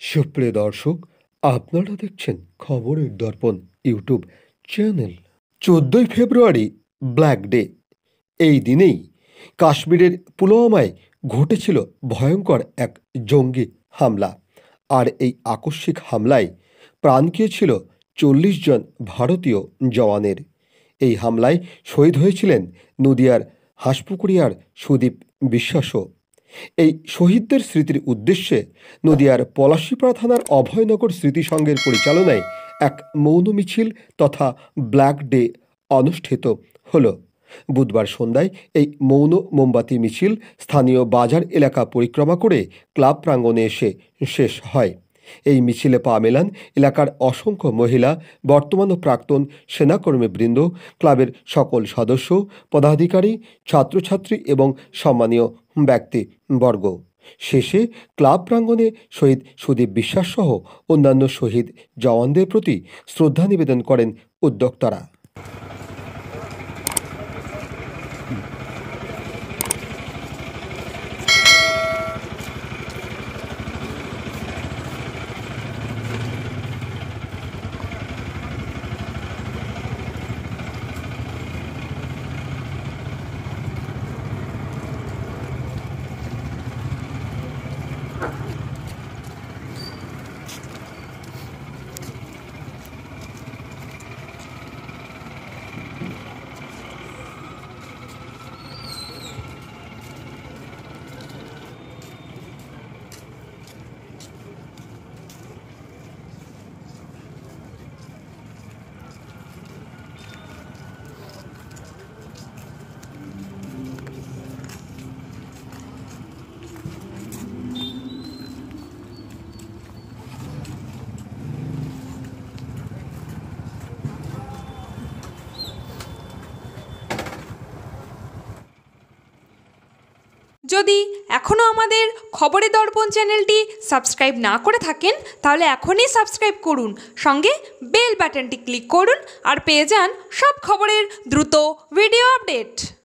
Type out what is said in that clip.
সুপ্রিয় দর্শক, আপনারা দেখছেন খবরের দর্পণ ইউটিউব চ্যানেল। 14ই ফেব্রুয়ারি ব্ল্যাক ডে। এই দিনেই কাশ্মীরের পুলওয়ামায় ঘটেছিল ভয়ঙ্কর এক জঙ্গি হামলা। আর এই আকস্মিক হামলায় প্রাণ গিয়েছিল 40 জন ভারতীয় জওয়ানের। এই হামলায় শহীদ হয়েছিলেন নদিয়ার হাঁসপুকুরিয়ার সুদীপ বিশ্বাসও। এই শহীদদের স্মৃতির উদ্দেশ্যে নদিয়ার পলাশীপাড়া থানার অভয়নগর স্মৃতি সংঘের পরিচালনায় এক মৌন মিছিল তথা ব্ল্যাক ডে অনুষ্ঠিত হলো। বুধবার সন্ধ্যায় এই মৌন মোমবাতি মিছিল স্থানীয় বাজার এলাকা পরিক্রমা করে ক্লাব প্রাঙ্গণে এসে শেষ হয়। এই মিছিলে পা মেলান এলাকার অসংখ্য মহিলা, বর্তমান ও প্রাক্তন সেনাকর্মীবৃন্দ, ক্লাবের সকল সদস্য, পদাধিকারী, ছাত্রছাত্রী এবং সম্মানীয় ব্যক্তিবর্গ। শেষে ক্লাব প্রাঙ্গণে শহীদ সুদীপ বিশ্বাস সহ অন্যান্য শহীদ জওয়ানদের প্রতি শ্রদ্ধা নিবেদন করেন উদ্যোক্তারা। যদি এখনও আমাদের খবরের দর্পণ চ্যানেলটি সাবস্ক্রাইব না করে থাকেন তাহলে এখনই সাবস্ক্রাইব করুন, সঙ্গে বেল বাটনটি ক্লিক করুন আর পেয়ে যান সব খবরের দ্রুত ভিডিও আপডেট।